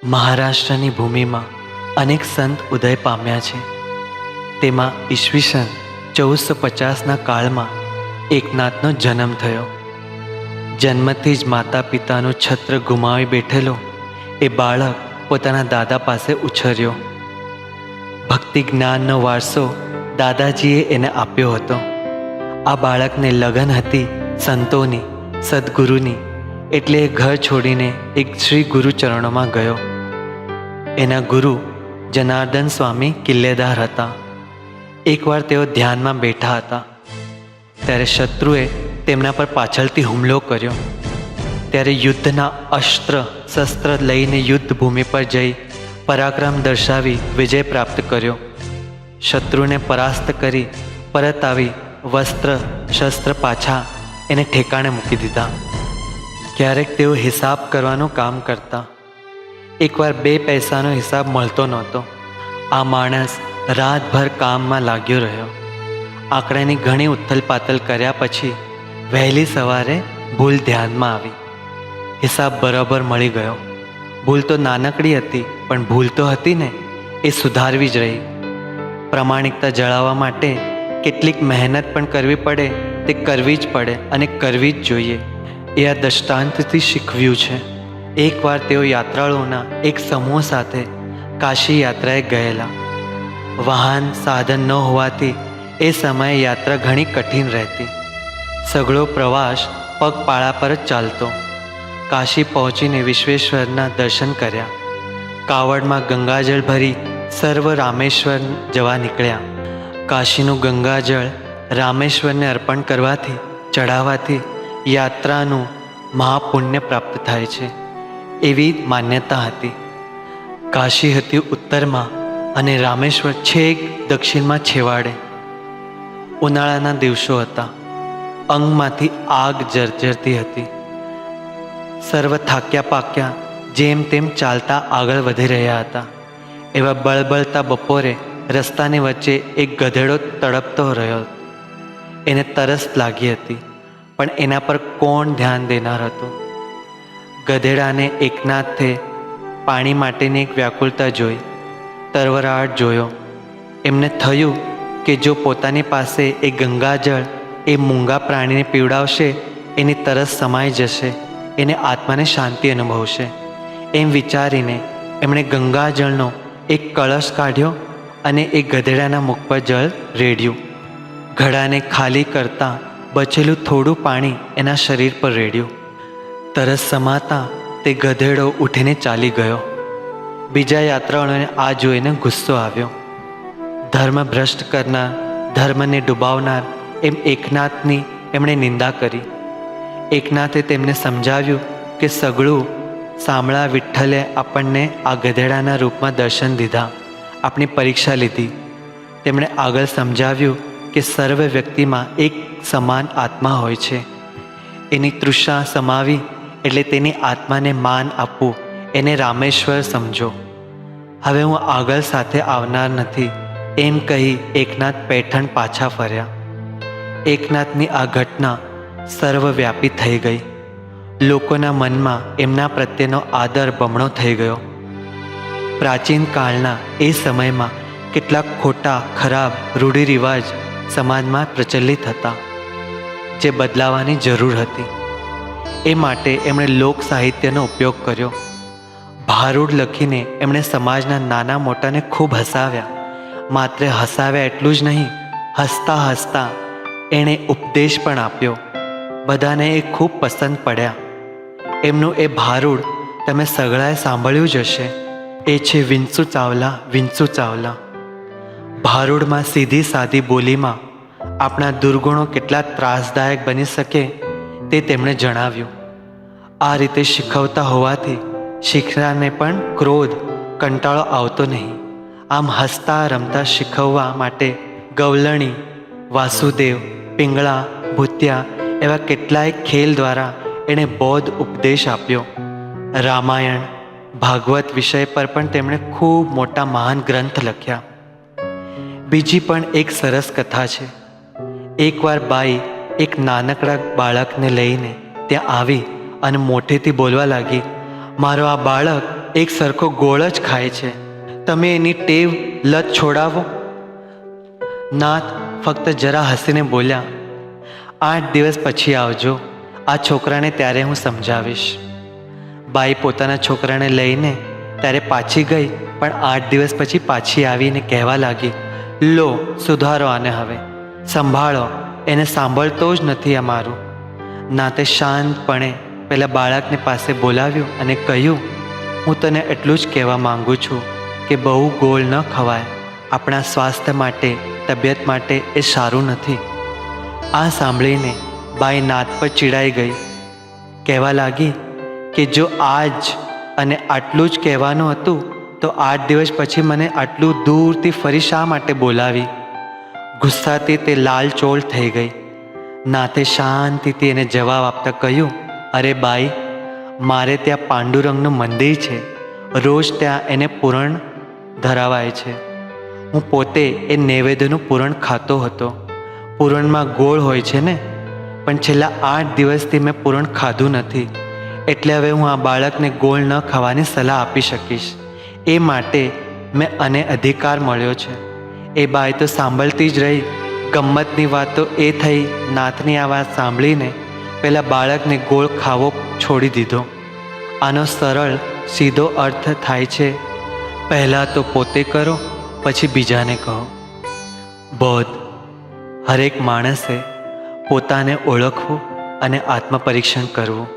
મહારાષ્ટ્રની ભૂમિમાં અનેક સંત ઉદય પામ્યા છે. તેમાં ઈસવીસન 1450ના કાળમાં એકનાથનો જન્મ થયો. જન્મથી જ માતા પિતાનું છત્ર ગુમાવી બેઠેલો એ બાળક પોતાના દાદા પાસે ઉછર્યો. ભક્તિ જ્ઞાનનો વારસો દાદાજીએ એને આપ્યો હતો. આ બાળકને લગન હતી સંતોની, સદગુરુની, એટલે એ ઘર છોડીને એક શ્રી ગુરુ ચરણોમાં ગયો. એના ગુરુ જનાર્દન સ્વામી કિલ્લેદાર હતા. એકવાર તેઓ ધ્યાનમાં બેઠા હતા ત્યારે શત્રુએ તેમના પર પાછળથી હુમલો કર્યો. ત્યારે યુદ્ધના અસ્ત્ર શસ્ત્ર લઈને યુદ્ધ ભૂમિ પર જઈ પરાક્રમ દર્શાવી વિજય પ્રાપ્ત કર્યો. શત્રુને પરાસ્ત કરી પરત આવી વસ્ત્ર શસ્ત્ર પાછા એને ઠેકાણે મૂકી દીધા. ક્યારેક તેઓ હિસાબ કરવાનું કામ કરતા. એકવાર 2 પૈસાનો હિસાબ મળતો નહોતો. આ માણસ રાતભર કામમાં લાગ્યો રહ્યો. આંકડાની ઘણી ઉથલપાથલ કર્યા પછી વહેલી સવારે ભૂલ ધ્યાનમાં આવી. હિસાબ બરાબર મળી ગયો. ભૂલ તો નાનકડી હતી, પણ ભૂલ તો હતી ને, એ સુધારવી જ રહી. પ્રામાણિકતા જળાવવા માટે કેટલીક મહેનત પણ કરવી પડે, તે કરવી જ પડે અને કરવી જ જોઈએ. એ આ દૃષ્ટાંતથી શીખવ્યું છે. એકવાર તેઓ યાત્રાળુઓના એક સમૂહ સાથે કાશી યાત્રાએ ગયેલા. વાહન સાધન ન હોવાથી એ સમયે યાત્રા ઘણી કઠિન રહેતી. સઘળો પ્રવાસ પગપાળા પર જ ચાલતો. કાશી પહોંચીને વિશ્વેશ્વરના દર્શન કર્યા. કાવડમાં ગંગાજળ ભરી સર્વ રામેશ્વર જવા નીકળ્યા. કાશીનું ગંગાજળ રામેશ્વરને અર્પણ કરવાથી, ચઢાવવાથી યાત્રાનું મહાપુણ્ય પ્રાપ્ત થાય છે, એવી માન્યતા હતી. કાશી હતી ઉત્તરમાં અને રામેશ્વર છેક દક્ષિણમાં છેવાડે. ઉનાળાના દિવસો હતા. અંગમાંથી આગ જર્જરતી હતી. સર્વ થાક્યા પાક્યા જેમ તેમ ચાલતા આગળ વધી રહ્યા હતા. એવા બળબળતા બપોરે રસ્તાની વચ્ચે એક ગધેડો તડપતો રહ્યો. એને તરસ લાગી હતી, પણ એના પર કોણ ધ્યાન દેનાર હતું? ગધેડાને એકનાથે પાણી માટેની એક વ્યાકુળતા જોઈ, તરવરાટ જોયો. એમને થયું કે જો પોતાની પાસે એ ગંગાજળ એ મૂંગા પ્રાણીને પીવડાવશે, એની તરસ સમાઈ જશે, એને આત્માને શાંતિ અનુભવશે. એમ વિચારીને એમણે ગંગાજળનો એક કળશ કાઢ્યો અને એ ગધેડાના મુખ પર જળ રેડ્યું. ઘડાને ખાલી કરતાં બચેલું થોડું પાણી એના શરીર પર રેડ્યું. તરસ સમાતા તે ગધેડો ઉઠીને ચાલી ગયો. બીજા યાત્રાળુઓને આ જોઈને ગુસ્સો આવ્યો. ધર્મ ભ્રષ્ટ કરનાર, ધર્મને ડૂબાવનાર એમ એકનાથની એમણે નિંદા કરી. એકનાથે તેમને સમજાવ્યું કે સગળું સાંભળા વિઠ્ઠલે આપણને આ ગધેડાના રૂપમાં દર્શન દીધા, આપણી પરીક્ષા લીધી. તેમણે આગળ સમજાવ્યું કે સર્વ વ્યક્તિમાં એક સમાન આત્મા હોય છે. એની તૃષા સમાવી એટલે તેની આત્માને માન આપવું, એને રામેશ્વર સમજો. હવે હું આગળ સાથે આવનાર નથી, એમ કહી એકનાથ પેઠણ પાછા ફર્યા. એકનાથની આ ઘટના સર્વવ્યાપી થઈ ગઈ. લોકોના મનમાં એમના પ્રત્યેનો આદર બમણો થઈ ગયો. પ્રાચીન કાળના એ સમયમાં કેટલાક ખોટા ખરાબ રૂઢિરિવાજ સમાજમાં પ્રચલિત હતા, જે બદલાવાની જરૂર હતી. એ માટે એમણે લોક સાહિત્યનો ઉપયોગ કર્યો. ભારૂડ લખીને એમણે સમાજના નાના મોટાને ખૂબ હસાવ્યા. માત્ર હસાવ્યા એટલું જ નહીં, હસતા હસતા એણે ઉપદેશ પણ આપ્યો. બધાને એ ખૂબ પસંદ પડ્યા. એમનું એ ભારૂડ તમે સગળાએ સાંભળ્યું જ હશે. એ છે વિંસુ ચાવલા, વિંસુ ચાવલા. ભારૂડમાં સીધી સાદી બોલીમાં આપણા દુર્ગુણો કેટલા ત્રાસદાયક બની શકે તે તેમણે જણાવ્યું. આ રીતે શીખવતા હોવાથી શીખનારને પણ ક્રોધ, કંટાળો આવતો નહીં. આમ હસતા રમતા શીખવવા માટે ગવલણી, વાસુદેવ, પિંગળા, ભૂતિયા એવા કેટલાય ખેલ દ્વારા એણે બૌદ્ધ ઉપદેશ આપ્યો. રામાયણ, ભાગવત વિષય પર પણ તેમણે ખૂબ મોટા મહાન ગ્રંથ લખ્યા. બીજી પણ એક સરસ કથા છે. એકવાર બાઈ એક નાનકડા બાળકને લઈને ત્યાં આવી અને મોટેથી બોલવા લાગી, મારો આ બાળક એક સરખો ગોળ જ ખાય છે. તમે એની ટેવ લત છોડાવો. નાથ ફક્ત જરા હસીને બોલ્યા, 8 દિવસ પછી આવજો. આ છોકરાને ત્યારે હું સમજાવીશ. બાઈ પોતાના છોકરાને લઈને ત્યારે પાછી ગઈ, પણ 8 દિવસ પછી પાછી આવીને કહેવા લાગી, લો સુધારો આને, હવે સંભાળો, એને સાંભળતો જ નથી આ મારું. નાતે શાંતપણે પેલા બાળકને પાસે બોલાવ્યું અને કહ્યું, હું તને એટલું જ કહેવા માંગુ છું કે બહુ ગોળ ન ખવાય. આપણા સ્વાસ્થ્ય માટે, તબિયત માટે એ સારું નથી. આ સાંભળીને બાઈ નાત પર ચીડાઈ ગઈ. કહેવા લાગી કે જો આજ અને આટલું જ કહેવાનું હતું તો 8 દિવસ પછી મને આટલું દૂરથી ફરી શા માટે બોલાવી? ગુસ્સાથી તે લાલચોળ થઈ ગઈ. નાથે શાંતિથી એને જવાબ આપતા કહ્યું, અરે બાઈ, મારે ત્યાં પાંડુરંગનું મંદિર છે. રોજ ત્યાં એને પૂરણ ધરાવાય છે. હું પોતે એ નૈવેદ્યનું પૂરણ ખાતો હતો. પૂરણમાં ગોળ હોય છે ને, પણ છેલ્લા 8 દિવસથી મેં પૂરણ ખાધું નથી. એટલે હવે હું આ બાળકને ગોળ ન ખાવાની સલાહ આપી શકીશ. એ માટે મેં આને અધિકાર મળ્યો છે. એ બાઈ તો સાંભળતી જ રહી. ગમ્મતની વાત તો એ થઈ, નાથની આ વાત સાંભળીને પેલા બાળકને ગોળ ખાવો છોડી દીધો. આનો સરળ સીધો અર્થ થાય છે, પહેલાં તો પોતે કરો, પછી બીજાને કહો. બોધ: હરેક માણસે પોતાને ઓળખવું અને આત્મપરીક્ષણ કરવું.